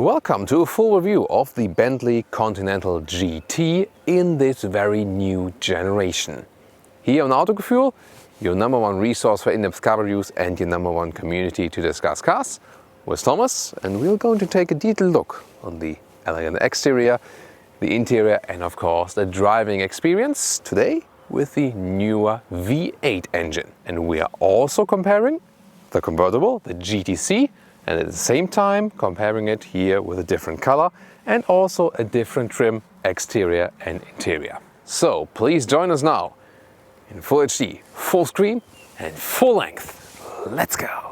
Welcome to a full review of the Bentley Continental GT in this very new generation. Here on Autogefühl, your #1 resource for in-depth car reviews and your #1 community to discuss cars, with Thomas, and we're going to take a detailed look on the elegant exterior, the interior and of course the driving experience today with the newer V8 engine. And we are also comparing the convertible, the GTC, and at the same time comparing it here with a different color and also a different trim, exterior and interior. So please join us now in full HD, full screen and full length. Let's go!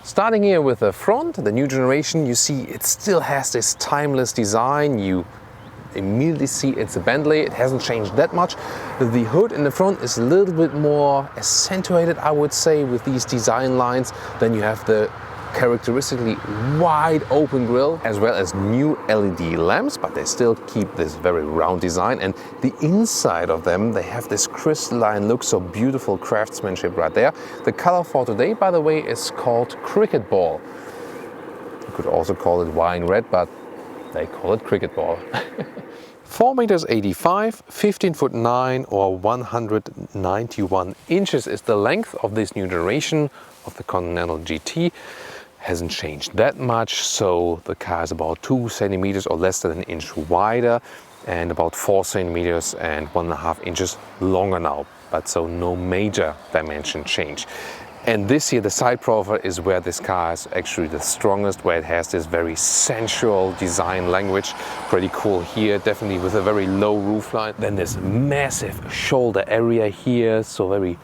Starting here with the front, the new generation, you see it still has this timeless design. You immediately see it's a Bentley, it hasn't changed that much. The hood in the front is a little bit more accentuated, I would say, with these design lines. Then you have the characteristically wide open grille as well as new LED lamps, but they still keep this very round design, and the inside of them, they have this crystalline look, so beautiful craftsmanship right there. The color for today, by the way, is called cricket ball. You could also call it wine red, but they call it cricket ball. 4.85 meters, 15'9" or 191 inches is the length of this new generation of the Continental GT. Hasn't changed that much, so the car is about 2 centimeters or less than an inch wider and about 4 centimeters and 1.5 inches longer now, but so no major dimension change. And this here, the side profile, is where this car is actually the strongest, where it has this very sensual design language. Pretty cool here, definitely with a very low roofline. Then this massive shoulder area here, so very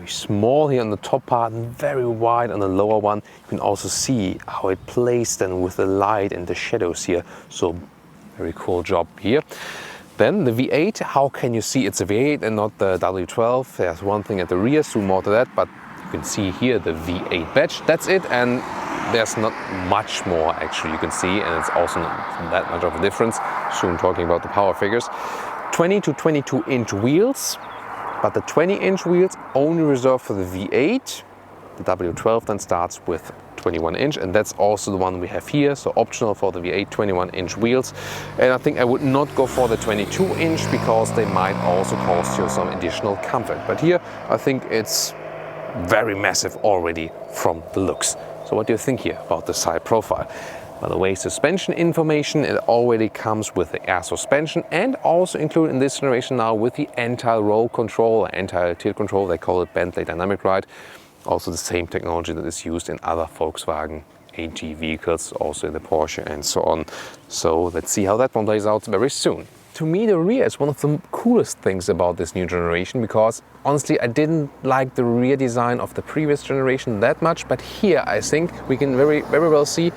small here on the top part and very wide on the lower one. You can also see how it plays then with the light and the shadows here. So very cool job here. Then the V8, how can you see it's a V8 and not the W12? There's one thing at the rear, soon more to that, but you can see here the V8 badge. That's it, and there's not much more actually you can see, and it's also not that much of a difference. Soon talking about the power figures. 20 to 22 inch wheels. But the 20-inch wheels only reserved for the V8. The W12 then starts with 21-inch, and that's also the one we have here, so optional for the V8, 21-inch wheels. And I think I would not go for the 22-inch because they might also cost you some additional comfort. But here I think it's very massive already from the looks. So what do you think here about the side profile? By the way, suspension information, it already comes with the air suspension and also included in this generation now with the anti-roll control, anti-tilt control, they call it Bentley Dynamic Ride. Also the same technology that is used in other Volkswagen AG vehicles, also in the Porsche and so on. So let's see how that one plays out very soon. To me, the rear is one of the coolest things about this new generation, because honestly I didn't like the rear design of the previous generation that much, but here I think we can very well see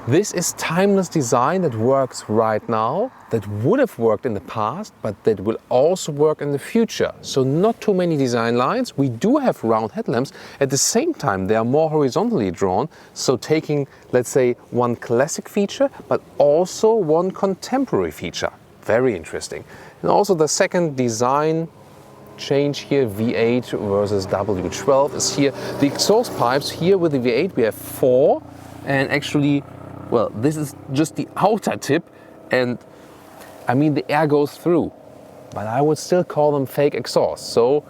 this is timeless design that works right now, that would have worked in the past, but that will also work in the future. So not too many design lines. We do have round headlamps. At the same time, they are more horizontally drawn. So taking, let's say, one classic feature, but also one contemporary feature. Very interesting. And also the second design change here, V8 versus W12, is here. The exhaust pipes here with the V8, we have 4, and actually Well, this is just the outer tip, and I mean the air goes through, but I would still call them fake exhaust. So,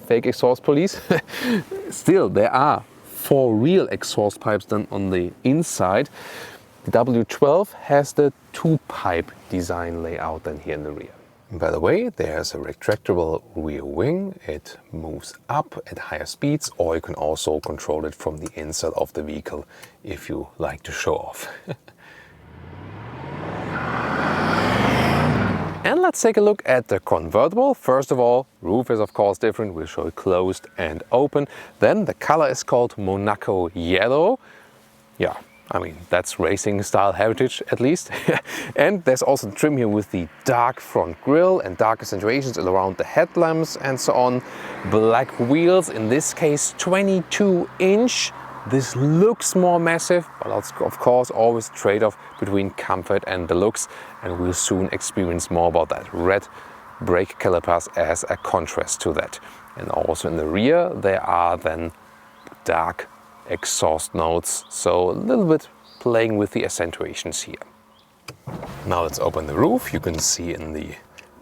fake exhaust police. Still, there are 4 real exhaust pipes done on the inside. The W12 has the 2-pipe design layout then here in the rear. By the way, there's a retractable rear wing. It moves up at higher speeds, or you can also control it from the inside of the vehicle if you like to show off. And let's take a look at the convertible. First of all, roof is of course different. We'll show it closed and open. Then the color is called Monaco Yellow. Yeah, I mean, that's racing style heritage at least. And there's also trim here with the dark front grille and dark accentuations around the headlamps and so on. Black wheels, in this case 22-inch. This looks more massive, but of course always trade-off between comfort and the looks, and we'll soon experience more about that. Red brake calipers as a contrast to that. And also in the rear there are then dark exhaust notes, so a little bit playing with the accentuations here. Now let's open the roof. You can see in the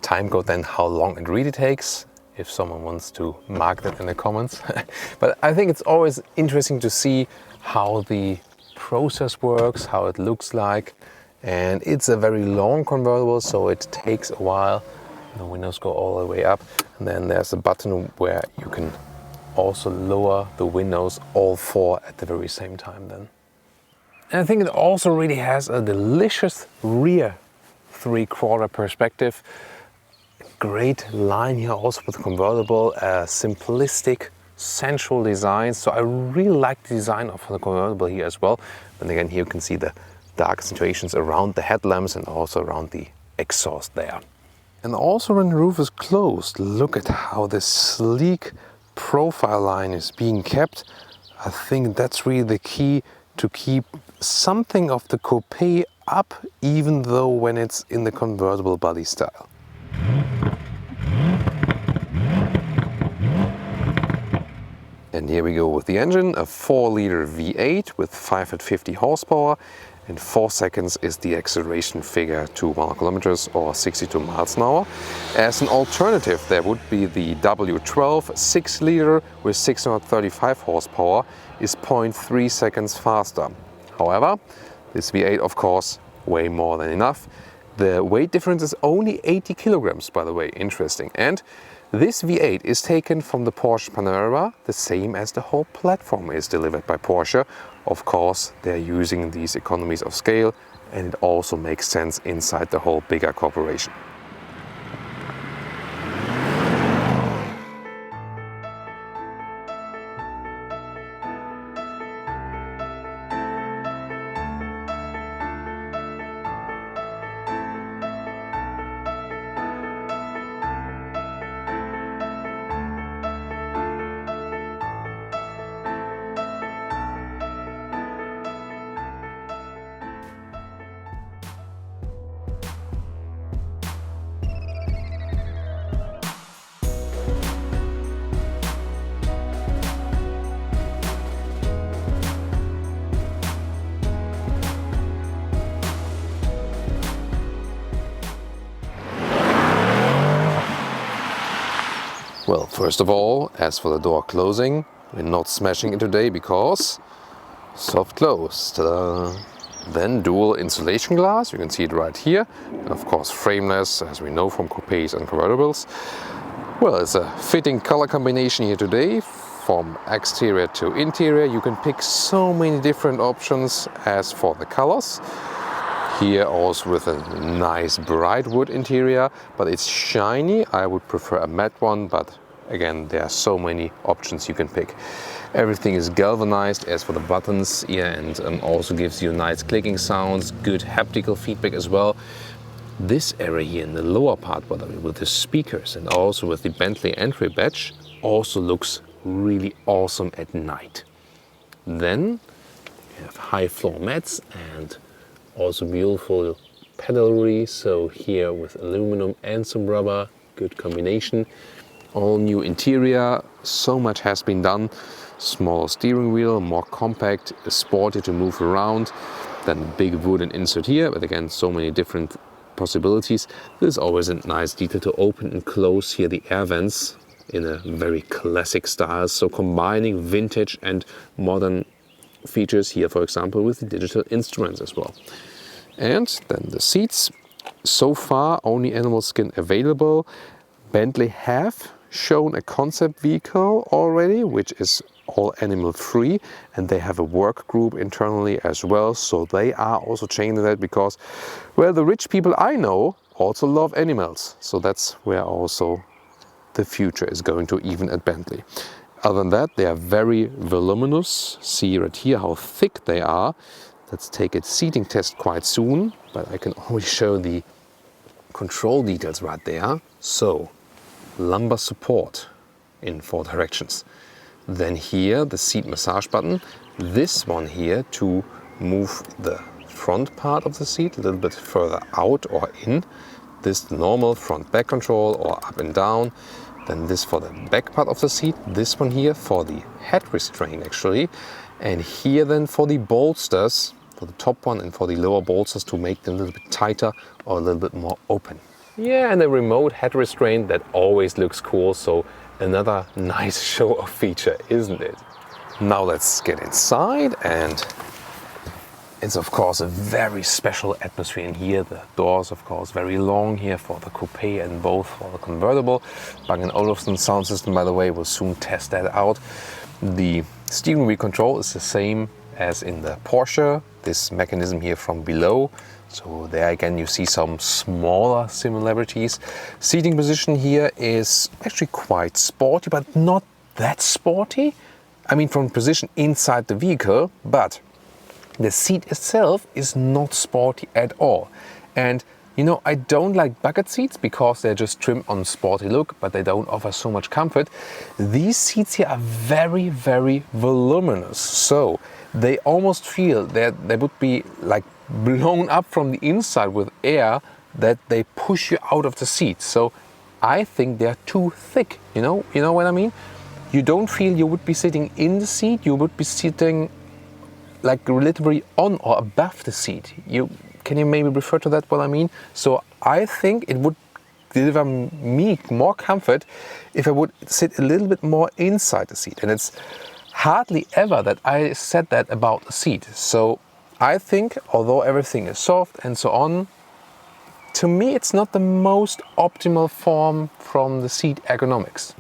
time code then how long it really takes, if someone wants to mark that in the comments. But I think it's always interesting to see how the process works, how it looks like. And it's a very long convertible, so it takes a while. The windows go all the way up, and then there's a button where you can also lower the windows, all 4 at the very same time then. And I think it also really has a delicious rear 3/4 perspective. Great line here also with the convertible, a simplistic, sensual design. So I really like the design of the convertible here as well. And again, here you can see the dark accentuations around the headlamps and also around the exhaust there. And also when the roof is closed, look at how this sleek profile line is being kept. I think that's really the key to keep something of the Coupé up, even though when it's in the convertible body style. And here we go with the engine, a 4-liter V8 with 550 horsepower, and 4 seconds is the acceleration figure to 100 kilometers or 62 miles an hour. As an alternative, there would be the W12 6-liter with 635 horsepower, is 0.3 seconds faster. However, this V8 of course way more than enough. The weight difference is only 80 kilograms, by the way, interesting. And this V8 is taken from the Porsche Panamera, the same as the whole platform is delivered by Porsche. Of course, they're using these economies of scale, and it also makes sense inside the whole bigger corporation. Well, first of all, as for the door closing, we're not smashing it today because soft close. Ta-da! Then dual insulation glass, you can see it right here. And of course frameless, as we know from coupés and convertibles. Well, it's a fitting color combination here today. From exterior to interior, you can pick so many different options as for the colors. Here also with a nice bright wood interior, but it's shiny. I would prefer a matte one, but again, there are so many options you can pick. Everything is galvanized as for the buttons here, and also gives you nice clicking sounds, good haptical feedback as well. This area here in the lower part, by the way, with the speakers and also with the Bentley entry badge, also looks really awesome at night. Then you have high floor mats and also beautiful pedalry, so here with aluminum and some rubber, good combination. All new interior, so much has been done. Smaller steering wheel, more compact, sporty to move around than the big wooden insert here, but again, so many different possibilities. There's always a nice detail to open and close here the air vents in a very classic style, so combining vintage and modern features here, for example, with the digital instruments as well. And then the seats, so far only animal skin available. Bentley have shown a concept vehicle already, which is all animal free, and they have a work group internally as well, so they are also changing that because, well, the rich people I know also love animals, so that's where also the future is going to, even at Bentley. Other than that, they are very voluminous. See right here how thick they are. Let's take a seating test quite soon, but I can already show the control details right there. So, lumbar support in 4 directions. Then here, the seat massage button. This one here to move the front part of the seat a little bit further out or in. This normal front back control or up and down. Then this for the back part of the seat, this one here for the head restraint actually, and here then for the bolsters, for the top one and for the lower bolsters to make them a little bit tighter or a little bit more open. Yeah, and a remote head restraint that always looks cool, so another nice show-off feature, isn't it? Now let's get inside, and it's of course a very special atmosphere in here. The doors of course very long here for the Coupé and both for the Convertible. Bang & Olufsen sound system, by the way, will soon test that out. The steering wheel control is the same as in the Porsche. This mechanism here from below. So there again you see some smaller similarities. Seating position here is actually quite sporty, but not that sporty. I mean from position inside the vehicle, but the seat itself is not sporty at all. And you know, I don't like bucket seats because they're just trimmed on sporty look, but they don't offer so much comfort. These seats here are very, very voluminous. So they almost feel that they would be like blown up from the inside with air, that they push you out of the seat. So I think they're too thick, you know what I mean? You don't feel you would be sitting in the seat, you would be sitting like literally on or above the seat. Can you maybe refer to that what I mean? So I think it would deliver me more comfort if I would sit a little bit more inside the seat. And it's hardly ever that I said that about the seat. So I think, although everything is soft and so on, to me it's not the most optimal form from the seat ergonomics.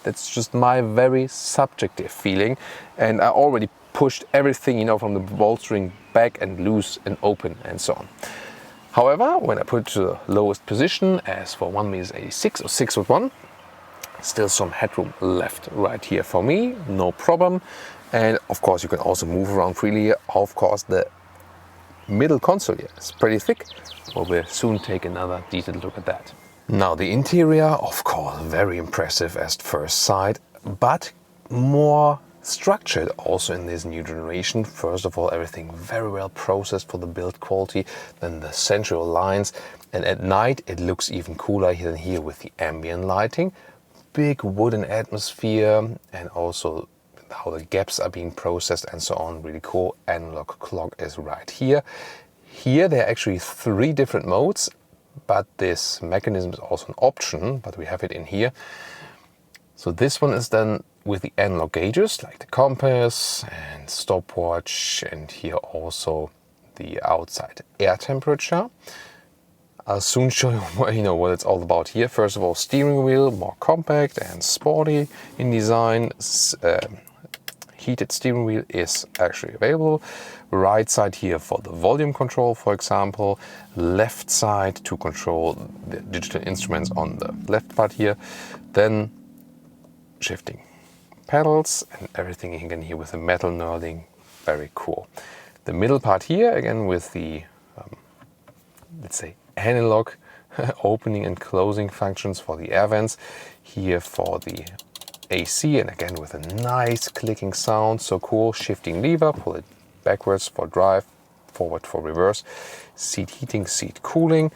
That's just my very subjective feeling, and I already pushed everything, you know, from the bolstering back and loose and open and so on. However, when I put it to the lowest position, as for 1m86 or 6'1", still some headroom left right here for me, no problem. And of course you can also move around freely. Of course the middle console here is pretty thick, but we'll soon take another detailed look at that. Now the interior, of course, very impressive at first sight, but more structured also in this new generation. First of all, everything very well processed for the build quality, then the central lines, and at night it looks even cooler than here with the ambient lighting. Big wooden atmosphere, and also how the gaps are being processed and so on, really cool. Analog clock is right here. Here there are actually 3 different modes, but this mechanism is also an option, but we have it in here. So this one is done with the analog gauges like the compass and stopwatch, and here also the outside air temperature. I'll soon show you what it's all about here. First of all, steering wheel, more compact and sporty in design. Heated steering wheel is actually available. Right side here for the volume control, for example. Left side to control the digital instruments on the left part here. Then shifting pedals and everything again here with the metal knurling, very cool. The middle part here again with the let's say analog opening and closing functions for the air vents, here for the AC, and again with a nice clicking sound, so cool. Shifting lever, pull it backwards for drive, forward for reverse. Seat heating, seat cooling.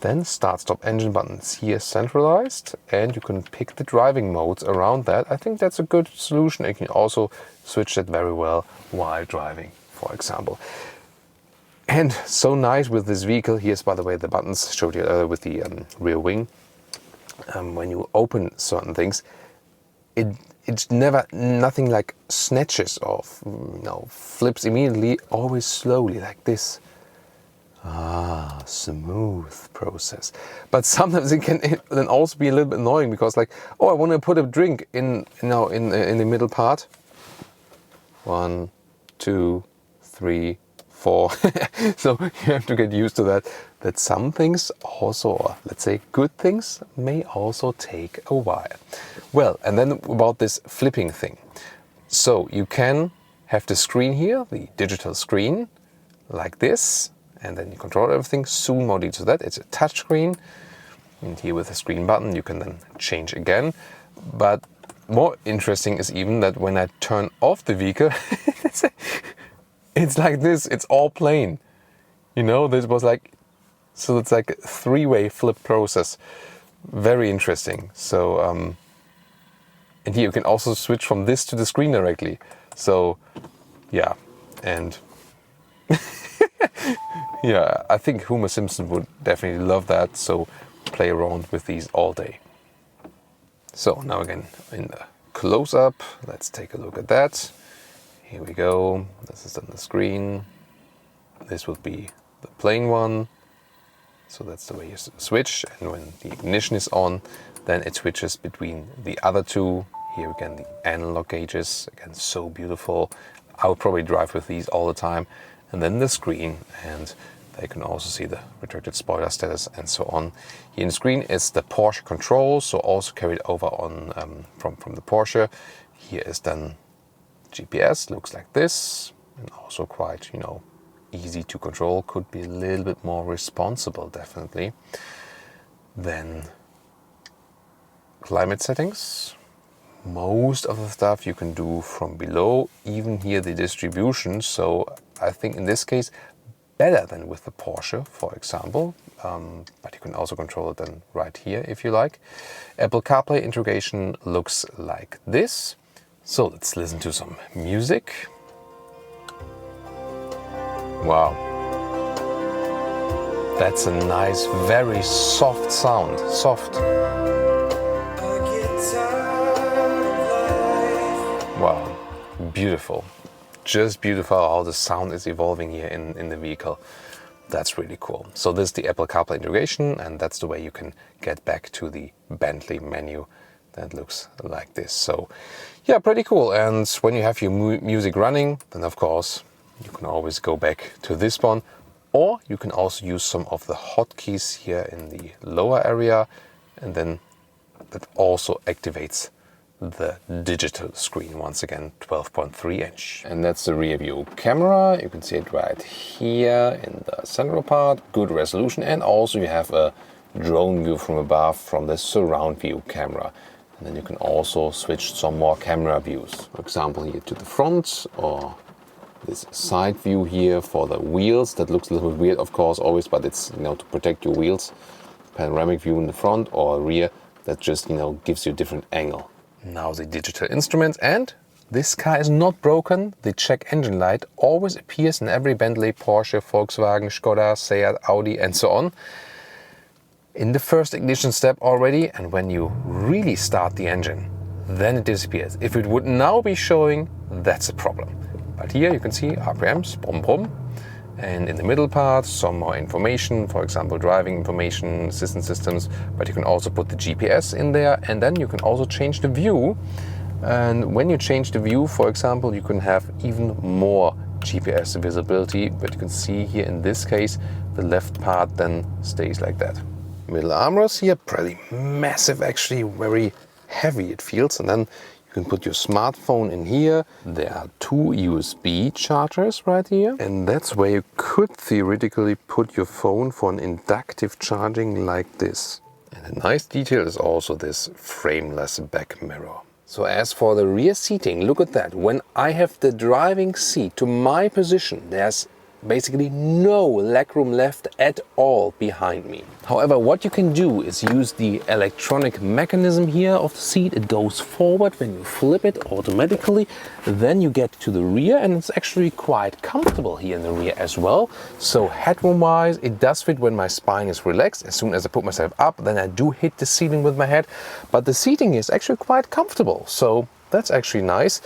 Then start-stop engine buttons here centralized, and you can pick the driving modes around that. I think that's a good solution. You can also switch that very well while driving, for example. And so nice with this vehicle, here's by the way the buttons showed you earlier with the rear wing. When you open certain things, it's never, nothing like snatches off, flips immediately, always slowly like this. Smooth process. But sometimes it can then also be a little bit annoying because like, oh, I want to put a drink in the middle part. 1, 2, 3, 4. So you have to get used to that. That some things also, or let's say good things, may also take a while. Well, and then about this flipping thing. So you can have the screen here, the digital screen, like this. And then you control everything. Zoom mode to that. It's a touch screen. And here with the screen button, you can then change again. But more interesting is even that when I turn off the vehicle, it's like this. It's all plain. This was like, so it's like a 3-way flip process. Very interesting. So, and here you can also switch from this to the screen directly. So, yeah, and yeah, I think Homer Simpson would definitely love that, so play around with these all day. So now again in the close-up, let's take a look at that. Here we go, this is on the screen. This would be the plain one. So that's the way you switch, and when the ignition is on, then it switches between the other two. Here again the analog gauges, again so beautiful. I would probably drive with these all the time. And then the screen, and they can also see the retracted spoiler status and so on. Here in the screen is the Porsche control, so also carried over on from the Porsche. Here is then GPS, looks like this, and also quite, easy to control. Could be a little bit more responsible, definitely. Then climate settings. Most of the stuff you can do from below, even here the distribution. So I think in this case, better than with the Porsche, for example. But you can also control it then right here if you like. Apple Carplay integration looks like this. So let's listen to some music. Wow. That's a nice, very soft sound. Soft. Wow, beautiful. Just beautiful how the sound is evolving here in the vehicle. That's really cool. So this is the Apple CarPlay integration, and that's the way you can get back to the Bentley menu. That looks like this. So yeah, pretty cool. And when you have your music running, then of course you can always go back to this one, or you can also use some of the hotkeys here in the lower area, and then that also activates the digital screen, once again 12.3 inch. And that's the rear view camera. You can see it right here in the central part. Good resolution, and also you have a drone view from above from the surround view camera. And then you can also switch some more camera views. For example, here to the front, or this side view here for the wheels. That looks a little bit weird, of course, always, but it's to protect your wheels. Panoramic view in the front or rear. That just gives you a different angle. Now the digital instruments, and this car is not broken. The check engine light always appears in every Bentley, Porsche, Volkswagen, Skoda, Seat, Audi and so on. In the first ignition step already, and when you really start the engine, then it disappears. If it would now be showing, that's a problem. But here you can see RPMs, brum brum. And in the middle part, some more information, for example, driving information, assistance systems, but you can also put the GPS in there, and then you can also change the view. And when you change the view, for example, you can have even more GPS visibility, but you can see here in this case, the left part then stays like that. Middle armrest here, pretty massive actually, very heavy it feels, and then you can put your smartphone in here. There are 2 USB chargers right here, and that's where you could theoretically put your phone for an inductive charging like this. And a nice detail is also this frameless back mirror. So as for the rear seating, look at that. When I have the driving seat to my position, there's basically no legroom left at all behind me. However, what you can do is use the electronic mechanism here of the seat. It goes forward when you flip it automatically. Then you get to the rear, and it's actually quite comfortable here in the rear as well. So headroom wise, it does fit when my spine is relaxed. As soon as I put myself up, then I do hit the ceiling with my head. But the seating is actually quite comfortable. So that's actually nice.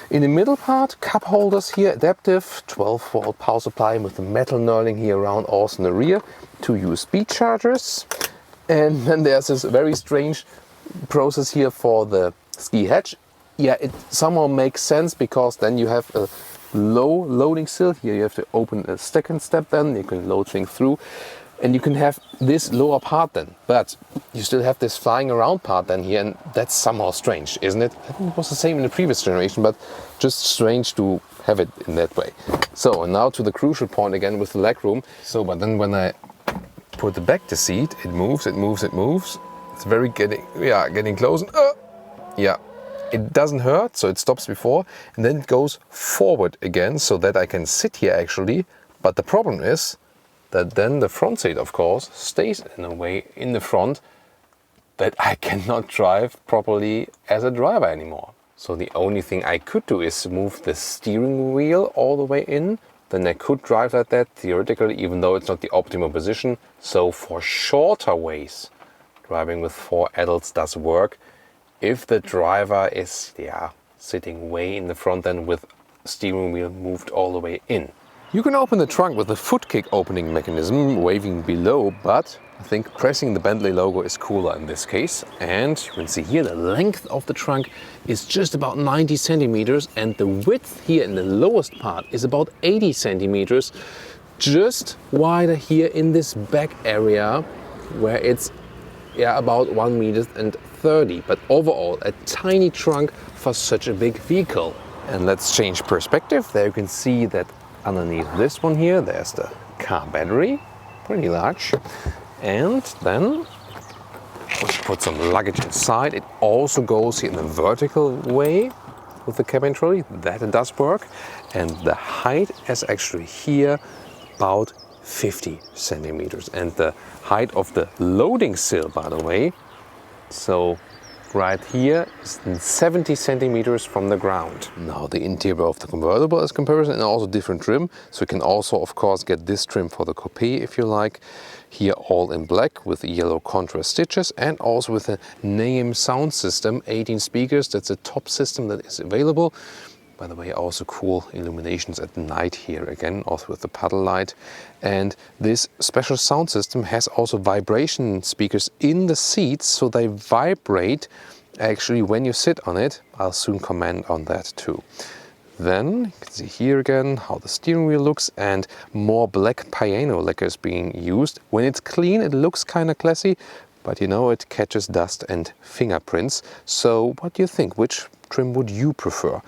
In the middle part, cup holders here, adaptive, 12-volt power supply with the metal knurling here around, also in the rear, 2 USB chargers. And then there's this very strange process here for the ski hatch. Yeah, it somehow makes sense because then you have a low loading sill. Here you have to open a second step, then you can load things through. And you can have this lower part then, but you still have this flying around part then here, and that's somehow strange, isn't it? I think it was the same in the previous generation, but just strange to have it in that way. So, and now to the crucial point again with the legroom. So, but then when I put the back the seat, it moves, it moves, it moves. It's very getting close. Yeah, it doesn't hurt, so it stops before, and then it goes forward again, so that I can sit here actually. But the problem is that then the front seat, of course, stays in a way in the front that I cannot drive properly as a driver anymore. So the only thing I could do is move the steering wheel all the way in. Then I could drive like that theoretically, even though it's not the optimal position. So for shorter ways, driving with 4 adults does work. If the driver is sitting way in the front then with steering wheel moved all the way in. You can open the trunk with the foot kick opening mechanism waving below, but I think pressing the Bentley logo is cooler in this case. And you can see here the length of the trunk is just about 90 centimeters, and the width here in the lowest part is about 80 centimeters, just wider here in this back area where it's about 1 meter and 30, but overall a tiny trunk for such a big vehicle. And let's change perspective. There you can see that underneath this one here, there's the car battery, pretty large. And then we put some luggage inside. It also goes here in the vertical way with the cabin trolley. That it does work. And the height is actually here about 50 centimeters. And the height of the loading sill, by the way, so right here is 70 centimeters from the ground. Now the interior of the convertible is comparison and also different trim. So you can also of course get this trim for the Coupé if you like. Here all in black with yellow contrast stitches and also with a name sound system, 18 speakers. That's a top system that is available. By the way, also cool illuminations at night here again, also with the paddle light. And this special sound system has also vibration speakers in the seats, so they vibrate actually when you sit on it. I'll soon comment on that too. Then you can see here again how the steering wheel looks, and more black piano lacquers being used. When it's clean, it looks kind of classy, but you know, it catches dust and fingerprints. So what do you think? Which trim would you prefer?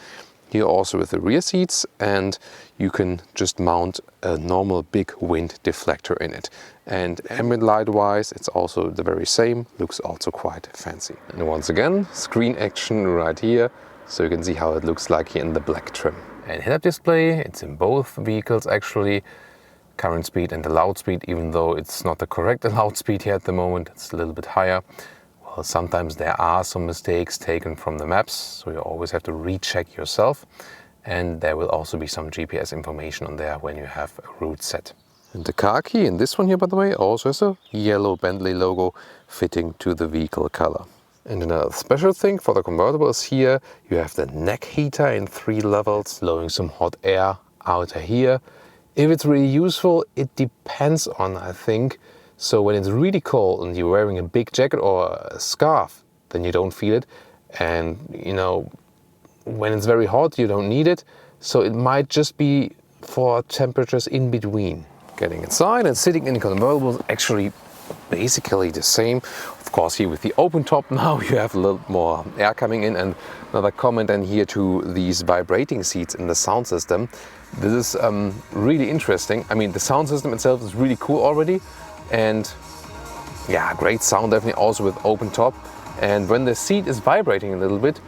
Here also with the rear seats, and you can just mount a normal big wind deflector in it. And ambient light wise, it's also the very same, looks also quite fancy. And once again, screen action right here, so you can see how it looks like here in the black trim. And head-up display, it's in both vehicles actually. Current speed and the loud speed, even though it's not the correct allowed speed here at the moment, it's a little bit higher. Well, sometimes there are some mistakes taken from the maps, so you always have to recheck yourself. And there will also be some GPS information on there when you have a route set. And the car key in this one here, by the way, also has a yellow Bentley logo fitting to the vehicle color. And another special thing for the convertible is here you have the neck heater in 3 levels, blowing some hot air out here. If it's really useful, it depends on, I think. So when it's really cold and you're wearing a big jacket or a scarf, then you don't feel it. And you know, when it's very hot, you don't need it. So it might just be for temperatures in between. Getting inside and sitting in the convertible is actually basically the same. Of course, here with the open top now you have a little more air coming in. And another comment then here to these vibrating seats in the sound system. This is really interesting. I mean, the sound system itself is really cool already. And yeah, great sound definitely also with open top. And when the seat is vibrating a little bit,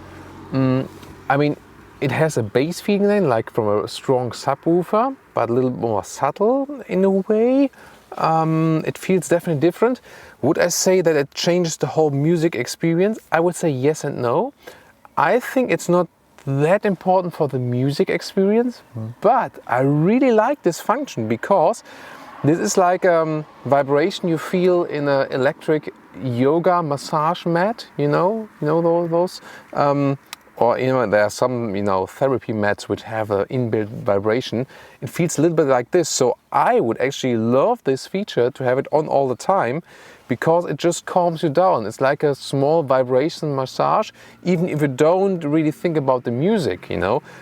I mean, It has a bass feeling like from a strong subwoofer, but a little more subtle in a way. It feels definitely different. Would I say that it changes the whole music experience? I would say yes and no. I think it's not that important for the music experience, but I really like this function because this is like vibration you feel in an electric yoga massage mat, you know those. Or there are some therapy mats which have an inbuilt vibration. It feels a little bit like this. So I would actually love this feature to have it on all the time because it just calms you down. It's like a small vibration massage, even if you don't really think about the music,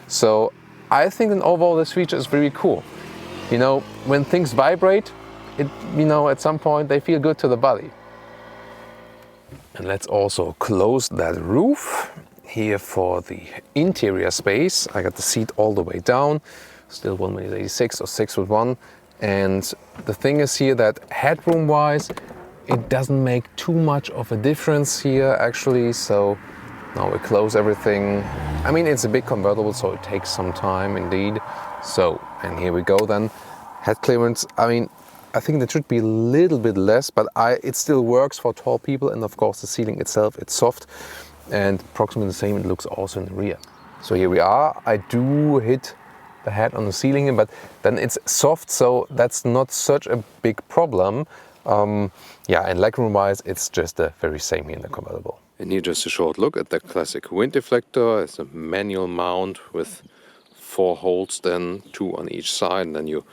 So I think that overall this feature is very cool. When things vibrate, at some point they feel good to the body. And let's also close that roof. Here for the interior space, I got the seat all the way down, still 1.86 or 6'1", and the thing is here that headroom wise, it doesn't make too much of a difference here actually. So now we close everything. I mean, it's a big convertible, so it takes some time indeed. So, and here we go then. Head clearance, I mean, I think that should be a little bit less, but it still works for tall people, and of course the ceiling itself, it's soft. And approximately the same it looks also in the rear. So here we are. I do hit the head on the ceiling, but then it's soft, so that's not such a big problem. And legroom wise, it's just the very same here in the convertible. And here just a short look at the classic wind deflector. It's a manual mount with 4 holes, then 2 on each side, and then you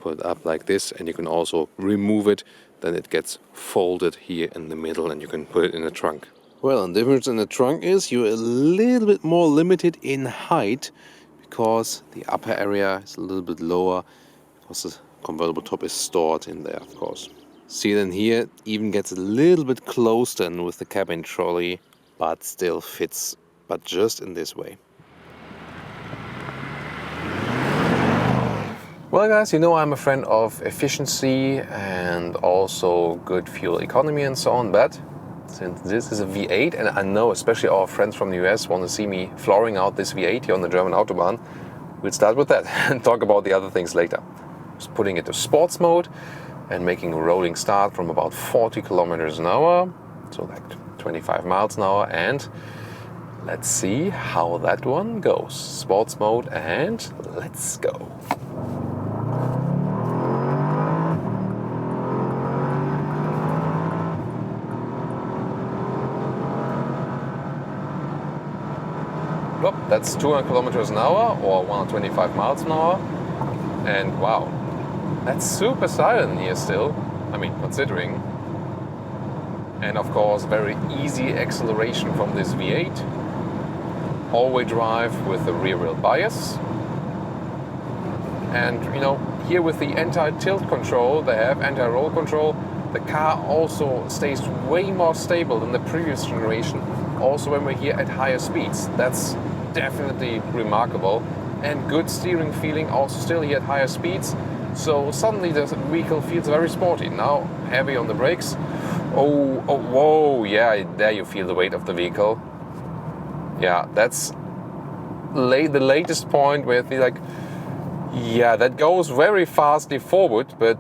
put it up like this, and you can also remove it. Then it gets folded here in the middle, and you can put it in the trunk. Well, the difference in the trunk is you're a little bit more limited in height because the upper area is a little bit lower because the convertible top is stored in there, of course. See, then here it even gets a little bit closed in with the cabin trolley, but still fits, but just in this way. Well guys, I'm a friend of efficiency and also good fuel economy and so on, but since this is a V8, and I know especially our friends from the US want to see me flooring out this V8 here on the German Autobahn, we'll start with that and talk about the other things later. Just putting it to sports mode and making a rolling start from about 40 kilometers an hour, so like 25 miles an hour, and let's see how that one goes. Sports mode, and let's go. Well, that's 200 kilometers an hour or 125 miles an hour. And wow, that's super silent here still. I mean, considering. And of course, very easy acceleration from this V8. All-wheel drive with the rear wheel bias. And here with the anti-tilt control, they have anti-roll control. The car also stays way more stable than the previous generation. Also when we're here at higher speeds. That's definitely remarkable. And good steering feeling also still here at higher speeds. So suddenly the vehicle feels very sporty. Now heavy on the brakes. Oh, whoa, yeah, there you feel the weight of the vehicle. Yeah, that's the latest point where you like, yeah, that goes very fastly forward, but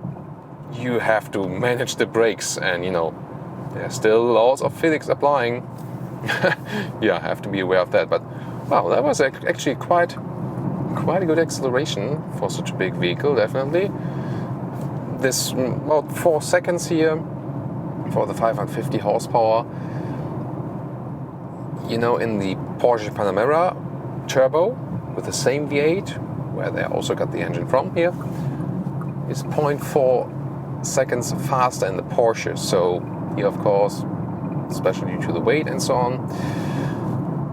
you have to manage the brakes, and there's still laws of physics applying. Yeah, I have to be aware of that. But wow, that was actually quite a good acceleration for such a big vehicle, definitely. This about 4 seconds here for the 550 horsepower. In the Porsche Panamera Turbo with the same V8, where they also got the engine from here, is 0.4 seconds faster in the Porsche. So here, of course, especially due to the weight and so on.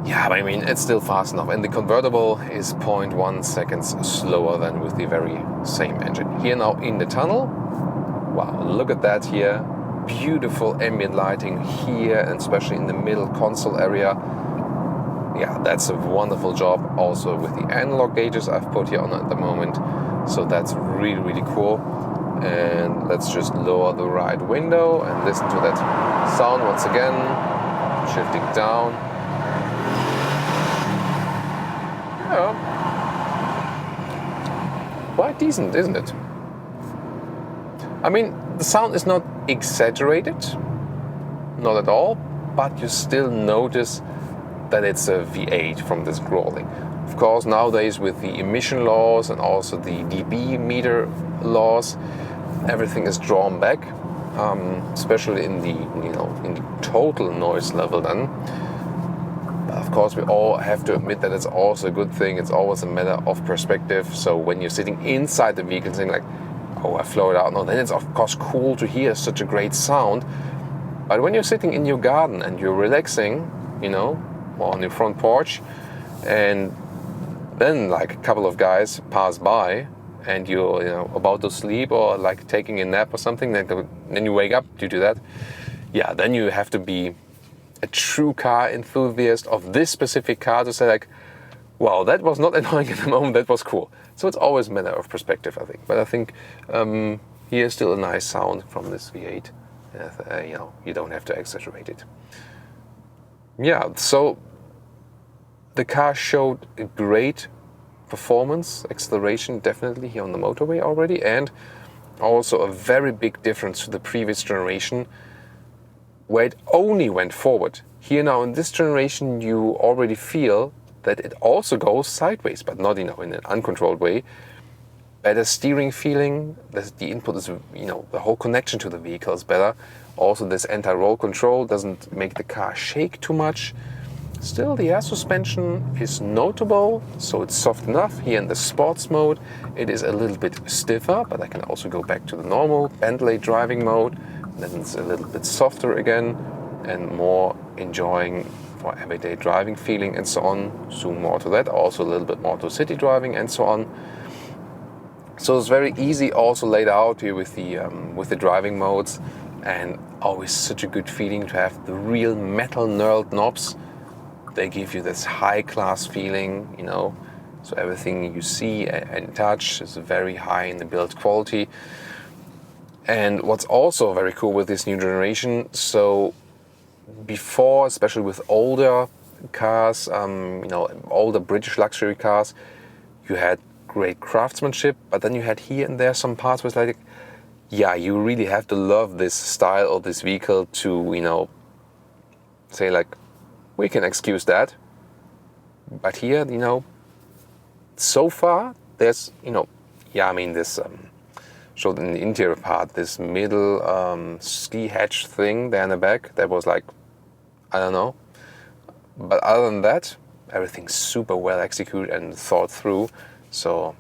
Yeah, but I mean, it's still fast enough. And the convertible is 0.1 seconds slower than with the very same engine. Here now in the tunnel. Wow, look at that here. Beautiful ambient lighting here, and especially in the middle console area. Yeah, that's a wonderful job. Also with the analog gauges I've put here on at the moment. So that's really, really cool. And let's just lower the right window and listen to that sound once again. Shifting down. Yeah, quite decent, isn't it? I mean, the sound is not exaggerated, not at all, but you still notice that it's a V8 from this growling. Of course, nowadays with the emission laws and also the dB meter laws, everything is drawn back, especially in the in the total noise level then. But of course, we all have to admit that it's also a good thing. It's always a matter of perspective. So when you're sitting inside the vehicle saying like, oh, I flow it out, no, then it's of course cool to hear such a great sound. But when you're sitting in your garden and you're relaxing, or on your front porch, and then like a couple of guys pass by and you're about to sleep or like taking a nap or something, then you wake up due to that, yeah, then you have to be a true car enthusiast of this specific car to say like, wow, that was not annoying at the moment, that was cool. So it's always a matter of perspective, I think. But I think here's still a nice sound from this V8. You don't have to exaggerate it. Yeah, so the car showed a great performance, acceleration definitely here on the motorway already, and also a very big difference to the previous generation where it only went forward. Here now in this generation you already feel that it also goes sideways, but not in an uncontrolled way. Better steering feeling, the input is, the whole connection to the vehicle is better. Also this anti-roll control doesn't make the car shake too much. Still, the air suspension is notable, so it's soft enough. Here in the sports mode, it is a little bit stiffer, but I can also go back to the normal Bentley driving mode. Then it's a little bit softer again and more enjoying for everyday driving feeling and so on. Soon more to that, also a little bit more to city driving and so on. So it's very easy also laid out here with the driving modes, and always such a good feeling to have the real metal knurled knobs. They give you this high class feeling, so everything you see and touch is very high in the build quality. And what's also very cool with this new generation, so before, especially with older cars, older British luxury cars, you had great craftsmanship, but then you had here and there some parts where it's like, yeah, you really have to love this style of this vehicle to, say like, we can excuse that. But here, so far, there's, this showed in the interior part, this middle ski hatch thing there in the back, that was like, I don't know. But other than that, everything's super well executed and thought through. So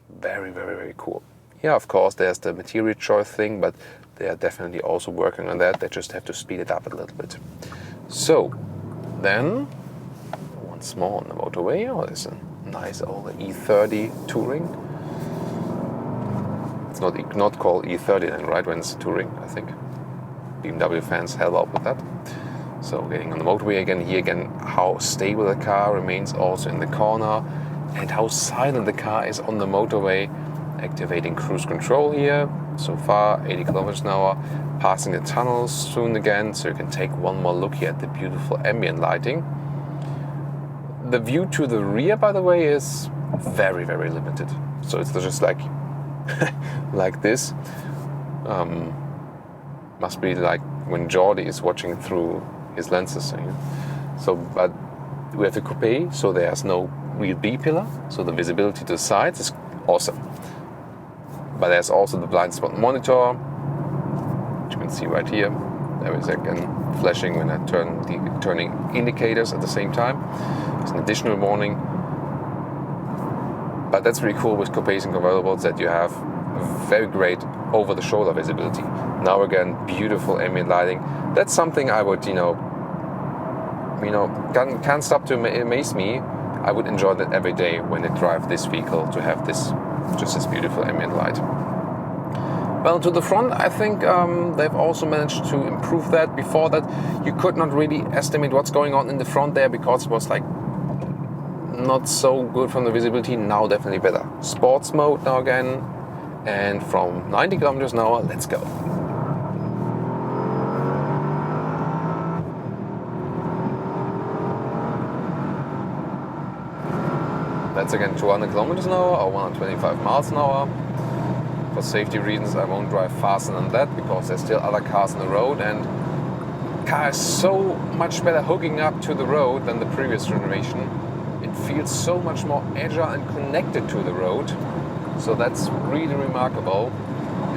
very, very, very cool. Yeah, of course, there's the material choice thing, but they are definitely also working on that. They just have to speed it up a little bit. So then, once more on the motorway, there's a nice old E30 Touring. It's not called E30 then, right, when it's Touring, I think. BMW fans help out with that. So getting on the motorway again, here again, how stable the car remains also in the corner, and how silent the car is on the motorway. Activating cruise control here, so far 80 kilometers an hour, passing the tunnels soon again, so you can take one more look here at the beautiful ambient lighting. The view to the rear, by the way, is very, very limited. So it's just like like this. Must be like when Jordi is watching through his lenses. So, but we have the Coupé, so there's no real B-pillar, so the visibility to the sides is awesome. But there's also the blind spot monitor, which you can see right here. There is again flashing when I turn the turning indicators at the same time. It's an additional warning. But that's really cool with Coupés and convertibles, that you have very great over-the-shoulder visibility. Now again, beautiful ambient lighting. That's something I would, can't stop to amaze me. I would enjoy that every day when I drive this vehicle, to have this, just this beautiful ambient light. Well, to the front, I think they've also managed to improve that. Before that, you could not really estimate what's going on in the front there, because it was like not so good from the visibility. Now definitely better. Sports mode now again, and from 90 kilometers an hour, let's go. once again 200 kilometers an hour or 125 miles an hour. For safety reasons, I won't drive faster than that because there's still other cars on the road, and the car is so much better hooking up to the road than the previous generation. It feels so much more agile and connected to the road. So that's really remarkable.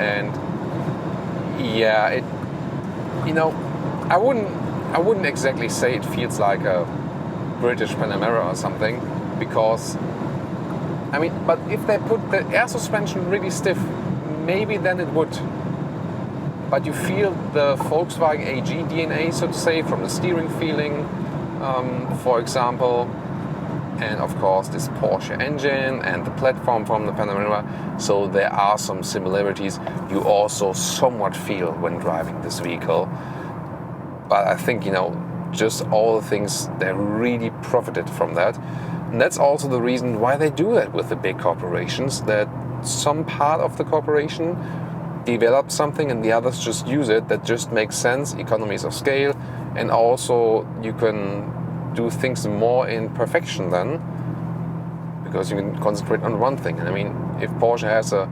And yeah, I wouldn't exactly say it feels like a British Panamera or something, because but if they put the air suspension really stiff, maybe then it would. But you feel the Volkswagen AG DNA, so to say, from the steering feeling, for example, and of course this Porsche engine and the platform from the Panamera. So there are some similarities you also somewhat feel when driving this vehicle. But I think, just all the things, they really profited from that. And that's also the reason why they do that with the big corporations, that some part of the corporation develops something and the others just use it. That just makes sense, economies of scale, and also you can do things more in perfection then, because you can concentrate on one thing. And if Porsche has a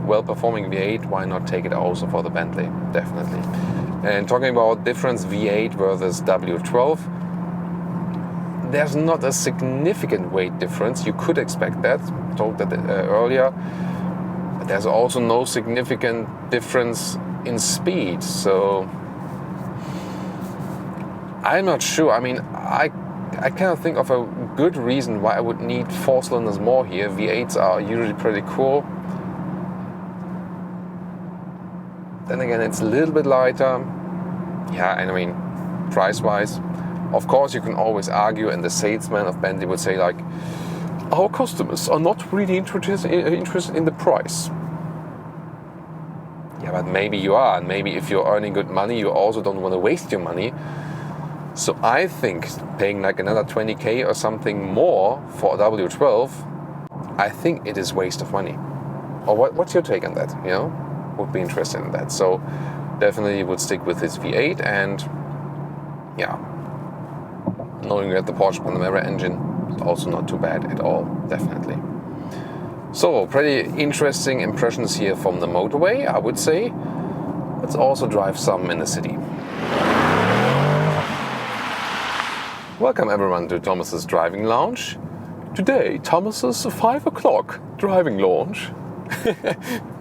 well-performing V8, why not take it also for the Bentley? Definitely. And talking about difference V8 versus W12, there's not a significant weight difference. You could expect that, I told that earlier. But there's also no significant difference in speed. So I'm not sure. I cannot think of a good reason why I would need 4 cylinders more here. V8s are usually pretty cool. Then again, it's a little bit lighter. Yeah, and price-wise, of course, you can always argue, and the salesman of Bentley would say, like, our customers are not really interested in the price. Yeah, but maybe you are, and maybe if you're earning good money, you also don't want to waste your money. So I think paying like another 20k or something more for a W12, I think it is waste of money. Or what's your take on that? Would be interested in that. So definitely would stick with this V8, and yeah, knowing that the Porsche Panamera engine is also not too bad at all, definitely. So pretty interesting impressions here from the motorway, I would say. Let's also drive some in the city. Welcome everyone to Thomas's Driving Lounge. Today, Thomas's 5 o'clock driving lounge.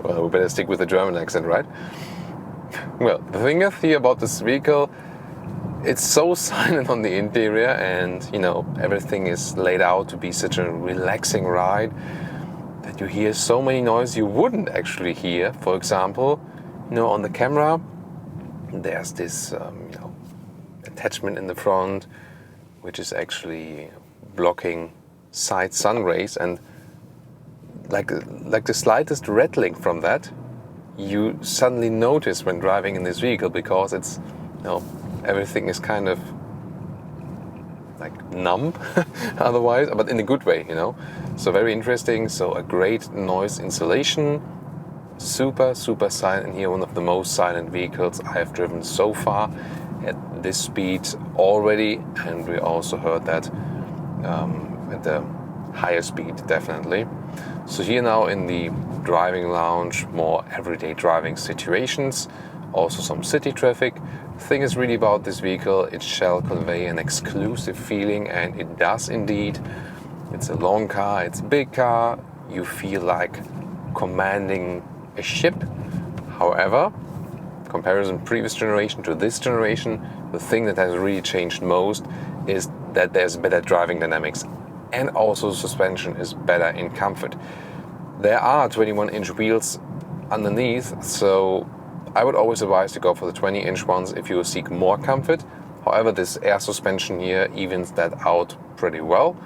Well, we better stick with the German accent, right? Well, the thing is here about this vehicle, it's so silent on the interior, and everything is laid out to be such a relaxing ride that you hear so many noises you wouldn't actually hear. For example, on the camera, there's this attachment in the front, which is actually blocking side sun rays, and like the slightest rattling from that, you suddenly notice when driving in this vehicle, because it's, everything is kind of like numb otherwise, but in a good way, So very interesting. So a great noise insulation, super silent here. One of the most silent vehicles I have driven so far at this speed already, and we also heard that at the higher speed, definitely. So here now in the driving lounge, more everyday driving situations, also some city traffic. The thing is really about this vehicle, it shall convey an exclusive feeling, and it does indeed. It's a long car, it's a big car, you feel like commanding a ship. However, comparison previous generation to this generation, the thing that has really changed most is that there's better driving dynamics, and also suspension is better in comfort. There are 21-inch wheels underneath, so I would always advise to go for the 20-inch ones if you seek more comfort. However, this air suspension here evens that out pretty well.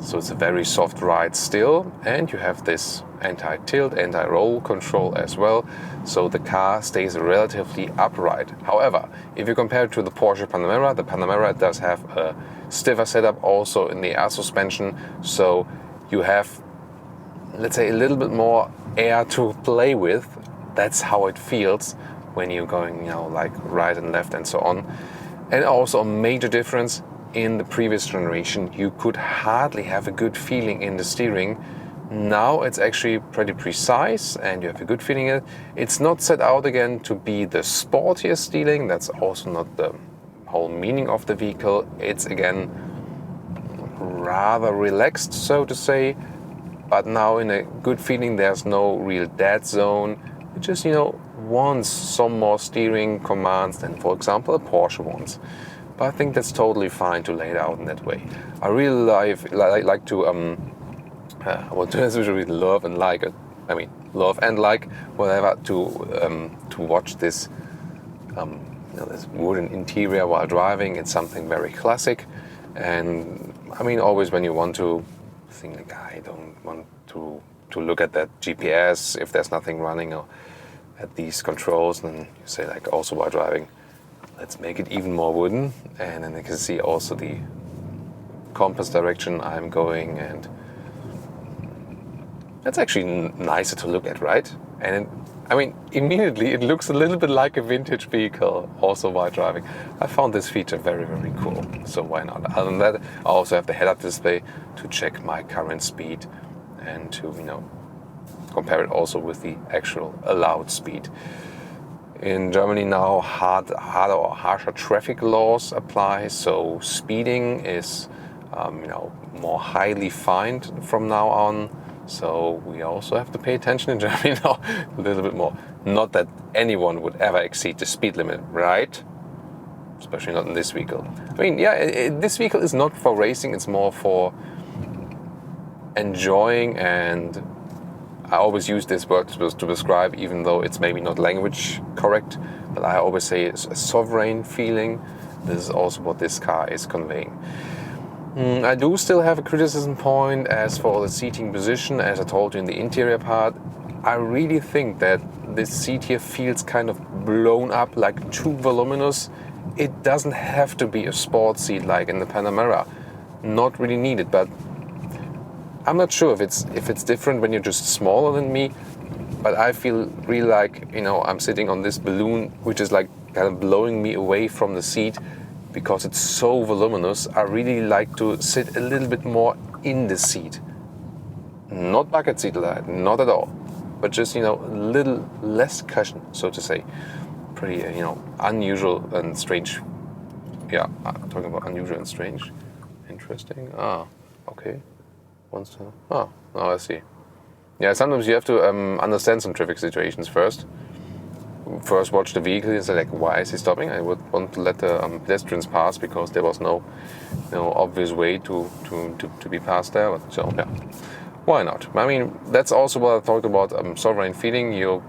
So it's a very soft ride still, and you have this anti-tilt, anti-roll control as well, so the car stays relatively upright. However, if you compare it to the Porsche Panamera, the Panamera does have a stiffer setup also in the air suspension, so you have, let's say, a little bit more air to play with. That's how it feels when you're going, like right and left and so on. And also a major difference, in the previous generation, you could hardly have a good feeling in the steering. Now it's actually pretty precise and you have a good feeling in it. It's not set out again to be the sportiest steering. That's also not the whole meaning of the vehicle. It's again rather relaxed, so to say, but now in a good feeling. There's no real dead zone. It just, wants some more steering commands than, for example, a Porsche wants. But I think that's totally fine to lay it out in that way. I really like to what do I usually love and like? Love and like whatever to watch this this wooden interior while driving. It's something very classic, and always when you want to think like, I don't want to look at that GPS if there's nothing running, or at these controls, and you say like, also while driving, let's make it even more wooden, and then you can see also the compass direction I'm going, and that's actually nicer to look at, right? And immediately it looks a little bit like a vintage vehicle also while driving. I found this feature very, very cool, so why not? Other than that, I also have the head-up display to check my current speed and to, compare it also with the actual allowed speed. In Germany now, harder or harsher traffic laws apply, so speeding is, more highly fined from now on. So we also have to pay attention in Germany now a little bit more. Not that anyone would ever exceed the speed limit, right? Especially not in this vehicle. This vehicle is not for racing, it's more for enjoying, and I always use this word to describe, even though it's maybe not language correct, but I always say it's a sovereign feeling. This is also what this car is conveying. I do still have a criticism point as for the seating position. As I told you in the interior part, I really think that this seat here feels kind of blown up, like too voluminous. It doesn't have to be a sports seat like in the Panamera. Not really needed, but I'm not sure if it's different when you're just smaller than me, but I feel really like, I'm sitting on this balloon, which is like kind of blowing me away from the seat because it's so voluminous. I really like to sit a little bit more in the seat. Not bucket seat like, not at all, but just, a little less cushion, so to say. Pretty, unusual and strange. Yeah, I'm talking about unusual and strange. Interesting. Okay. Now I see. Yeah, sometimes you have to understand some traffic situations first. First watch the vehicle and say like, why is he stopping? I would want to let the pedestrians pass because there was no obvious way to be passed there. But, so yeah, why not? That's also what I talked about, sovereign feeling. You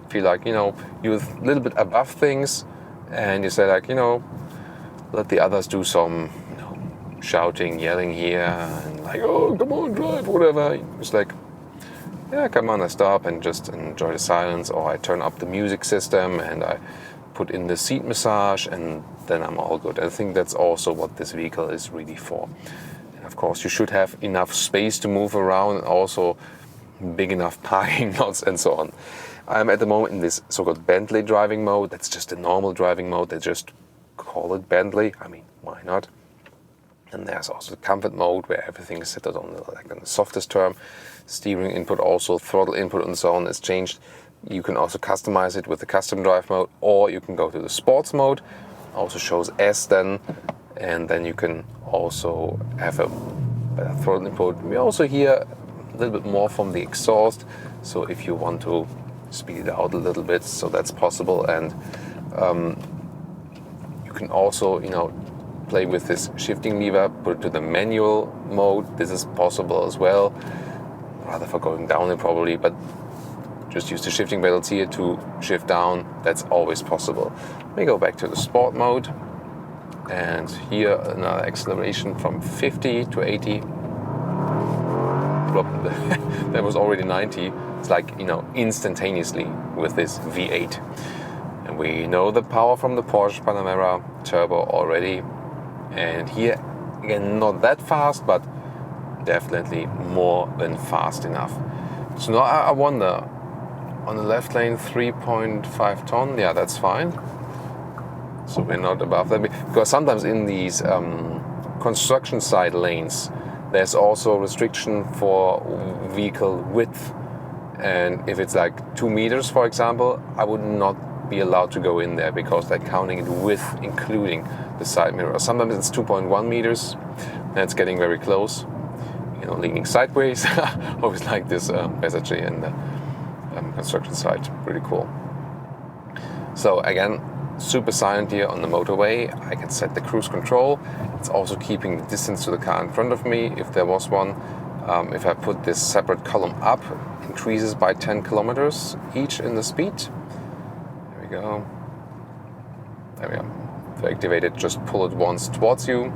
feel like, you're a little bit above things, and you say like, let the others do some shouting, yelling here, and like, oh, come on, drive, whatever. It's like, yeah, come on, I stop and just enjoy the silence, or I turn up the music system and I put in the seat massage, and then I'm all good. I think that's also what this vehicle is really for. And of course, you should have enough space to move around, and also big enough parking lots and so on. I'm at the moment in this so-called Bentley driving mode. That's just a normal driving mode. They just call it Bentley. Why not? And there's also the comfort mode where everything is set on the softest term. Steering input, also throttle input and so on is changed. You can also customize it with the custom drive mode, or you can go to the sports mode. Also shows S then, and then you can also have a better throttle input. We also hear a little bit more from the exhaust, so if you want to speed it out a little bit, so that's possible. And you can also, play with this shifting lever, put it to the manual mode. This is possible as well, rather for going down probably, but just use the shifting pedals here to shift down. That's always possible. We go back to the sport mode, and here another acceleration from 50 to 80. That was already 90. It's like, instantaneously with this V8. And we know the power from the Porsche Panamera Turbo already. And here, again, not that fast, but definitely more than fast enough. So now I wonder, on the left lane, 3.5 ton, yeah, that's fine. So we're not above that. Because sometimes in these construction site lanes, there's also a restriction for vehicle width. And if it's like 2 meters, for example, I would not be allowed to go in there because they're counting it with including the side mirror. Sometimes it's 2.1 meters, and it's getting very close. You know, leaning sideways. Always like this passage in the construction site. Pretty cool. So again, super silent here on the motorway. I can set the cruise control. It's also keeping the distance to the car in front of me if there was one. If I put this separate column up, increases by 10 kilometers each in the speed. There we go. There we go. To activate it, just pull it once towards you.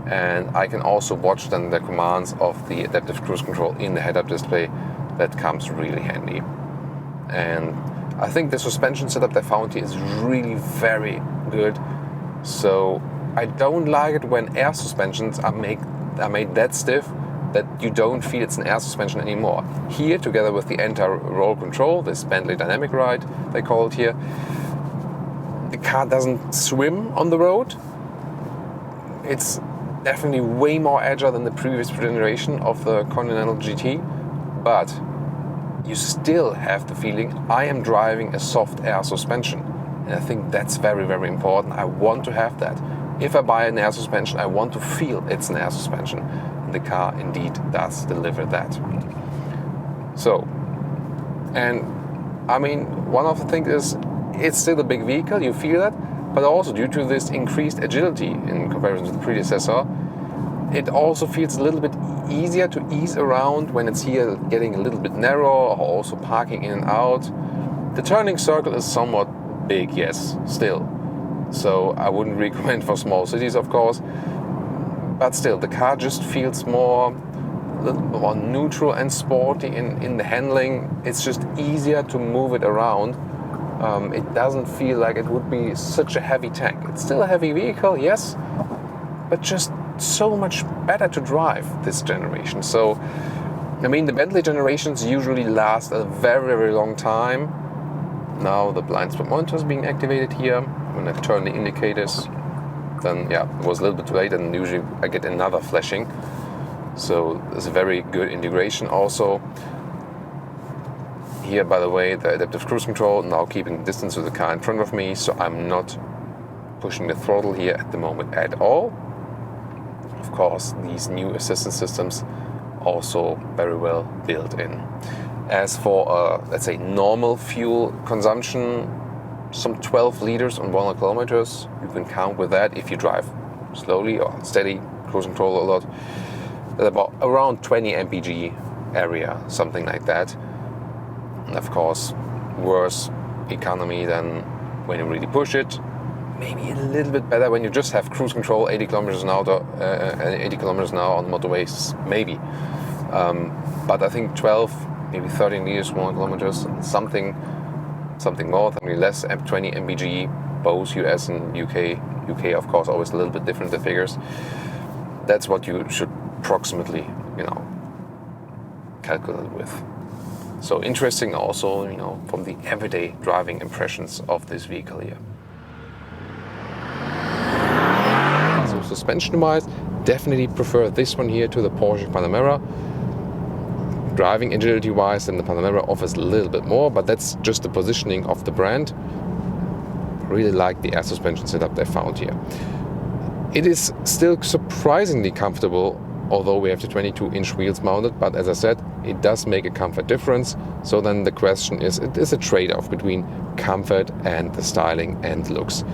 And I can also watch then the commands of the adaptive cruise control in the head-up display. That comes really handy. And I think the suspension setup they found here is really very good. So I don't like it when air suspensions are made that stiff that you don't feel it's an air suspension anymore. Here, together with the anti-roll control, this Bentley Dynamic Ride, they call it here, the car doesn't swim on the road. It's definitely way more agile than the previous generation of the Continental GT, but you still have the feeling I am driving a soft air suspension. And I think that's very, very important. I want to have that. If I buy an air suspension, I want to feel it's an air suspension. And the car indeed does deliver that. So, and I mean, one of the things is it's still a big vehicle, you feel that, but also due to this increased agility in comparison to the predecessor, it also feels a little bit easier to ease around when it's here getting a little bit narrow, or also parking in and out. The turning circle is somewhat big, yes, still. So I wouldn't recommend for small cities, of course. But still, the car just feels a little more neutral and sporty in the handling. It's just easier to move it around. It doesn't feel like it would be such a heavy tank. It's still a heavy vehicle, yes, but just so much better to drive this generation. So, I mean, the Bentley generations usually last a very, very long time. Now the blind spot monitor is being activated here. When I turn the indicators, then yeah, it was a little bit too late, and usually I get another flashing. So there's a very good integration also. Here, by the way, the adaptive cruise control, now keeping distance to the car in front of me, so I'm not pushing the throttle here at the moment at all. Of course, these new assistance systems also very well built in. As for, let's say, normal fuel consumption, some 12 liters on 100 kilometers, you can count with that if you drive slowly or steady, cruise control a lot. About around 20 mpg area, something like that. And of course, worse economy than when you really push it. Maybe a little bit better when you just have cruise control 80 kilometers an hour, 80 kilometers an hour on the motorways, maybe. But I think 12, maybe 13 liters, 100 kilometers, something more, something less, 20 mpg, both US and UK. UK, of course, always a little bit different, the figures. That's what you should approximately, calculate with. So interesting also, from the everyday driving impressions of this vehicle here. So suspension-wise, definitely prefer this one here to the Porsche Panamera. Driving agility-wise, then the Panamera offers a little bit more, but that's just the positioning of the brand. Really like the air suspension setup they found here. It is still surprisingly comfortable, although we have the 22-inch wheels mounted, but as I said, it does make a comfort difference. So then the question is, it is a trade-off between comfort and the styling and looks.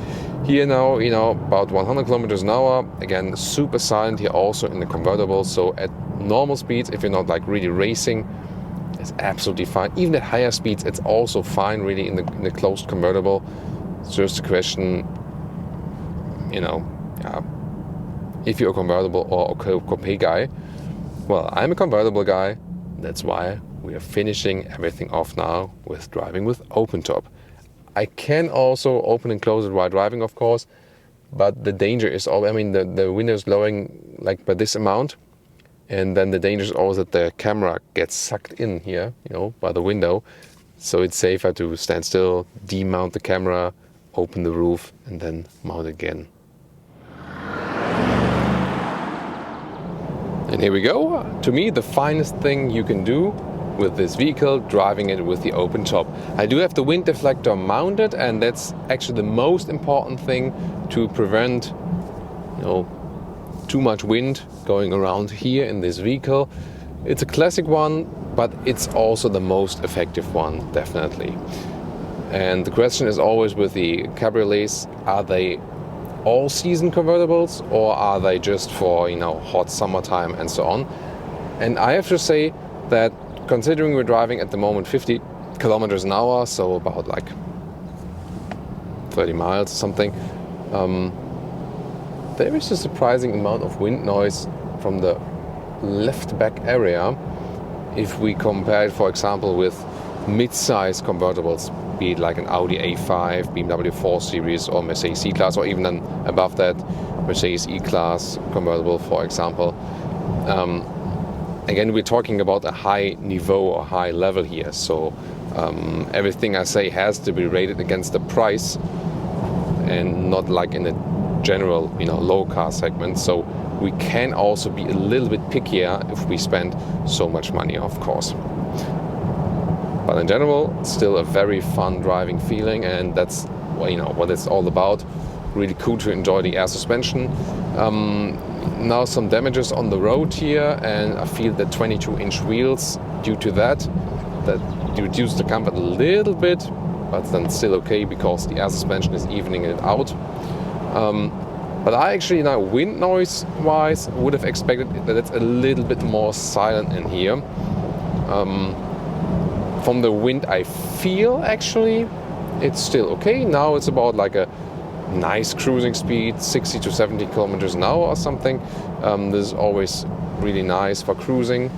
Here now, about 100 kilometers an hour, again, super silent here also in the convertible, so at normal speeds, if you're not like really racing, it's absolutely fine. Even at higher speeds, it's also fine really in the closed convertible. It's just a question, if you're a convertible or a Coupé guy. Well, I'm a convertible guy. That's why we are finishing everything off now with driving with open top. I can also open and close it while driving, of course, but the danger is the window is lowering like by this amount, and then the danger is always that the camera gets sucked in here, by the window. So it's safer to stand still, demount the camera, open the roof, and then mount again. And here we go. To me, the finest thing you can do with this vehicle, driving it with the open top. I do have the wind deflector mounted, and that's actually the most important thing to prevent, too much wind going around here in this vehicle. It's a classic one, but it's also the most effective one, definitely. And the question is always with the cabriolets, are they all-season convertibles, or are they just for hot summertime and so on? And I have to say that considering we're driving at the moment 50 kilometers an hour, so about like 30 miles or something, there is a surprising amount of wind noise from the left back area if we compare it, for example, with mid-size convertibles, be it like an Audi A5, BMW 4 Series, or Mercedes C-Class, or even then above that, Mercedes E-Class convertible, for example. Again, we're talking about a high niveau or high level here, so everything I say has to be rated against the price and not like in a general, low car segment. So we can also be a little bit pickier if we spend so much money, of course. But in general, still a very fun driving feeling, and that's what it's all about. Really cool to enjoy the air suspension. Now some damages on the road here, and I feel that 22-inch wheels, due to that reduce the comfort a little bit, but then still okay because the air suspension is evening it out. But I actually, wind noise wise, would have expected that it's a little bit more silent in here. From the wind I feel, actually it's still okay. Now it's about like a nice cruising speed, 60 to 70 kilometers an hour or something. This is always really nice for cruising.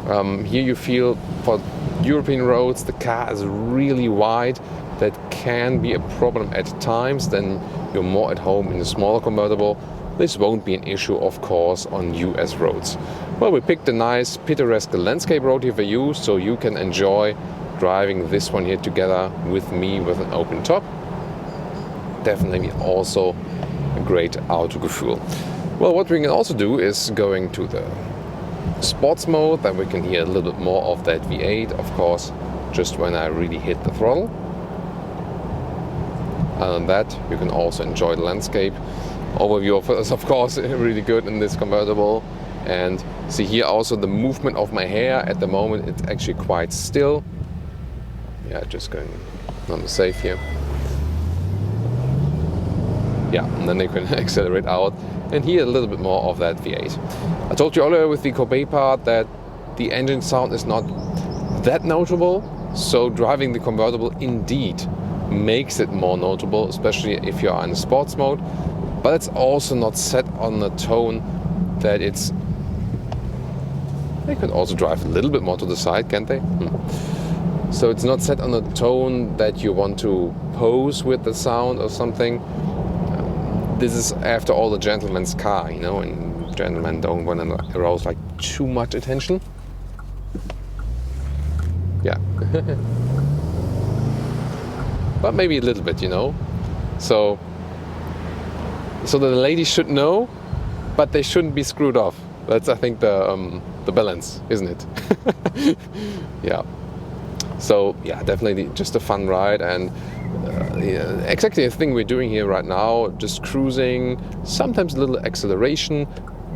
Here you feel for European roads the car is really wide. That can be a problem at times. Then you're more at home in a smaller convertible. This won't be an issue, of course, on US roads. Well, we picked a nice picturesque landscape road here for you, so you can enjoy driving this one here together with me with an open top. Definitely also a great Autogefühl. Well, what we can also do is going to the sports mode, then we can hear a little bit more of that V8, of course, just when I really hit the throttle. Other than that, you can also enjoy the landscape. Overview is, of course, really good in this convertible. And see here also the movement of my hair. At the moment, it's actually quite still. Yeah, just going on the safe here. Yeah, and then they can accelerate out and hear a little bit more of that V8. I told you earlier with the Coupé part that the engine sound is not that notable, so driving the convertible indeed makes it more notable, especially if you're in sports mode, but it's also not set on a tone that it's... They could also drive a little bit more to the side, can't they? So it's not set on a tone that you want to pose with the sound or something. This is, after all, a gentleman's car, and gentlemen don't want to arouse like too much attention. Yeah. But maybe a little bit, So the ladies should know, but they shouldn't be screwed off. That's, I think, the balance, isn't it? Yeah. So yeah, definitely just a fun ride, and exactly the thing we're doing here right now, just cruising, sometimes a little acceleration,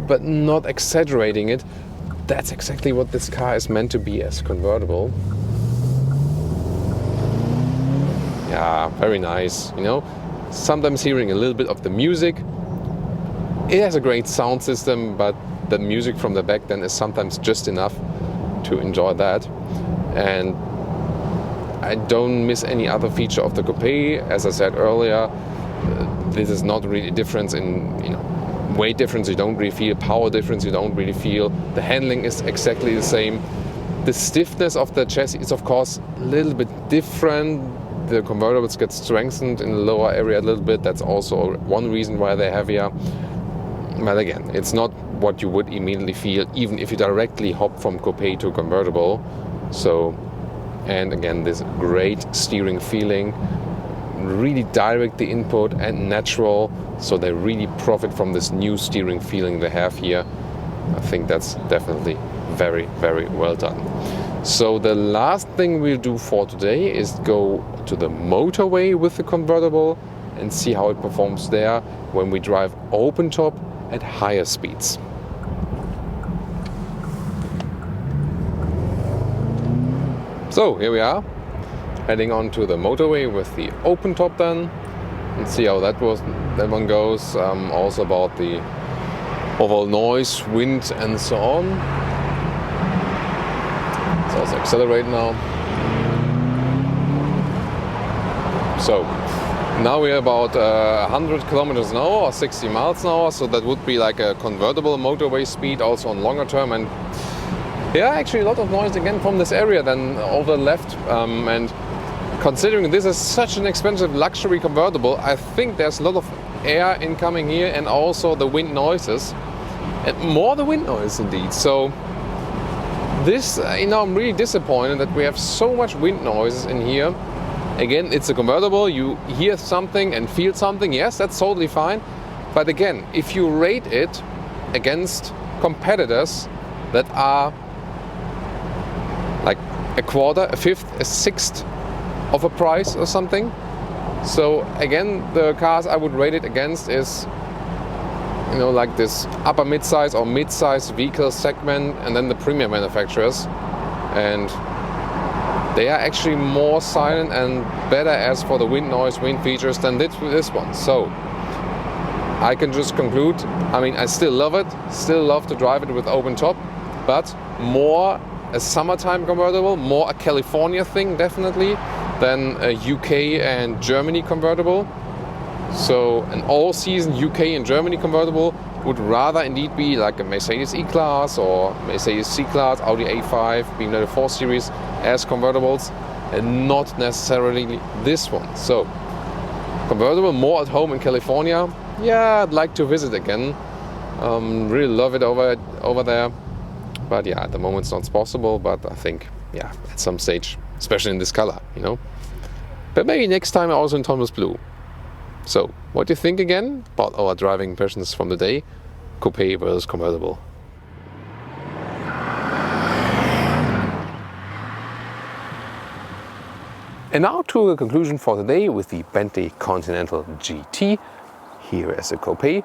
but not exaggerating it. That's exactly what this car is meant to be as convertible. Yeah, very nice, Sometimes hearing a little bit of the music. It has a great sound system, but the music from the back then is sometimes just enough to enjoy that. And I don't miss any other feature of the Coupé. As I said earlier, this is not really a difference in, weight difference you don't really feel, power difference you don't really feel. The handling is exactly the same. The stiffness of the chassis is, of course, a little bit different. The convertibles get strengthened in the lower area a little bit. That's also one reason why they're heavier. But again, it's not what you would immediately feel, even if you directly hop from Coupé to convertible. So, and again, this great steering feeling, really direct the input and natural. So they really profit from this new steering feeling they have here. I think that's definitely very, very well done. So the last thing we'll do for today is go to the motorway with the convertible and see how it performs there when we drive open top at higher speeds. So here we are, heading on to the motorway with the open top then, and see how that one goes. Also about the overall noise, wind and so on. Let's also accelerate now. So now we're about 100 kilometers an hour or 60 miles an hour, so that would be like a convertible motorway speed also on longer term. And yeah, actually a lot of noise again from this area then over the left, and considering this is such an expensive luxury convertible, I think there's a lot of air incoming here and also the wind noises, and more the wind noise indeed. So this, I'm really disappointed that we have so much wind noises in here. Again, it's a convertible, you hear something and feel something, yes, that's totally fine. But again, if you rate it against competitors that are like a quarter, a fifth, a sixth of a price or something. So again, the cars I would rate it against is, like this upper mid-size or mid-size vehicle segment, and then the premium manufacturers. And they are actually more silent and better as for the wind noise, wind features than this one. So I can just conclude, I still love it, still love to drive it with open top, but more a summertime convertible, more a California thing definitely, than a UK and Germany convertible. So an all-season UK and Germany convertible would rather indeed be like a Mercedes E-Class or Mercedes C-Class, Audi A5, BMW 4 Series as convertibles, and not necessarily this one. So convertible more at home in California. Yeah, I'd like to visit again. Really love it over there. But yeah, at the moment it's not possible, but I think, yeah, at some stage, especially in this color, But maybe next time also in Thomas Blue. So, what do you think again about our driving impressions from the day? Coupé versus convertible. And now to the conclusion for today with the Bentley Continental GT, here as a Coupé,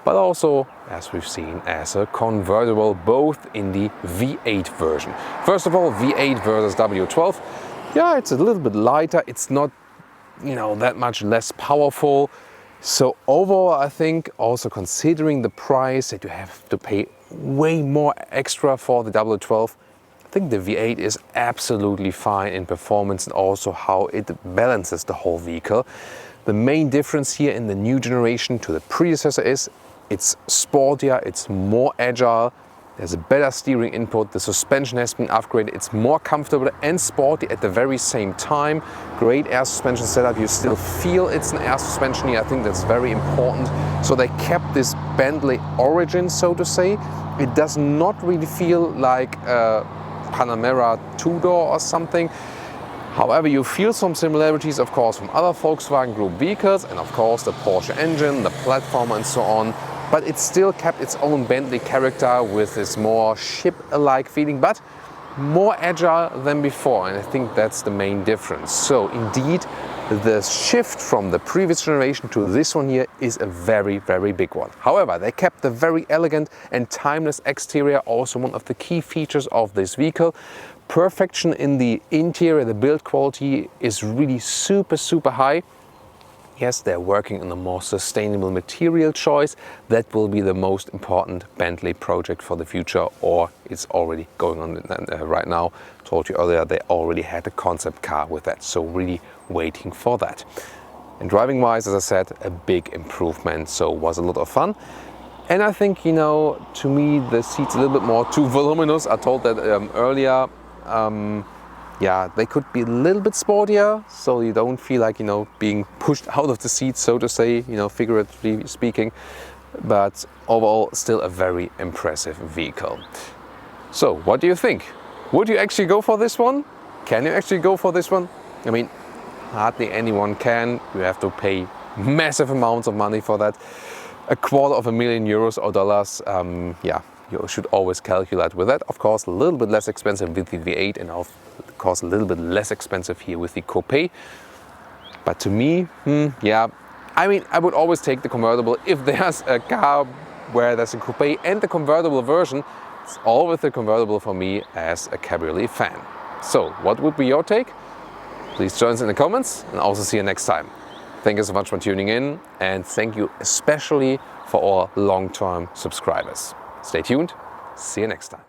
but also, as we've seen, as a convertible, both in the V8 version. First of all, V8 versus W12. Yeah, it's a little bit lighter. It's not, that much less powerful. So overall, I think, also considering the price that you have to pay way more extra for the W12, I think the V8 is absolutely fine in performance and also how it balances the whole vehicle. The main difference here in the new generation to the predecessor is it's sportier, it's more agile, there's a better steering input, the suspension has been upgraded, it's more comfortable and sporty at the very same time. Great air suspension setup, you still feel it's an air suspension here, I think that's very important. So they kept this Bentley origin, so to say. It does not really feel like a Panamera two-door or something. However, you feel some similarities, of course, from other Volkswagen Group vehicles and of course the Porsche engine, the platform and so on. But it still kept its own Bentley character with this more ship-alike feeling, but more agile than before. And I think that's the main difference. So indeed, the shift from the previous generation to this one here is a very, very big one. However, they kept the very elegant and timeless exterior, also one of the key features of this vehicle. Perfection in the interior, the build quality is really super, super high. Yes, they're working on a more sustainable material choice. That will be the most important Bentley project for the future, or it's already going on right now. Told you earlier, they already had a concept car with that, so really waiting for that. And driving wise, as I said, a big improvement, so it was a lot of fun. And I think, to me, the seat's a little bit more too voluminous. I told that earlier. Yeah, they could be a little bit sportier, so you don't feel like, being pushed out of the seat, so to say, figuratively speaking. But overall, still a very impressive vehicle. So, what do you think? Would you actually go for this one? Can you actually go for this one? I mean, hardly anyone can. You have to pay massive amounts of money for that. €250,000 or dollars. Yeah, you should always calculate with that. Of course, a little bit less expensive with the V8 and of course a little bit less expensive here with the Coupé. But to me, yeah, I mean, I would always take the convertible. If there's a car where there's a Coupé and the convertible version, it's always the convertible for me as a Cabriolet fan. So, what would be your take? Please join us in the comments and also see you next time. Thank you so much for tuning in, and thank you especially for our long-term subscribers. Stay tuned, see you next time.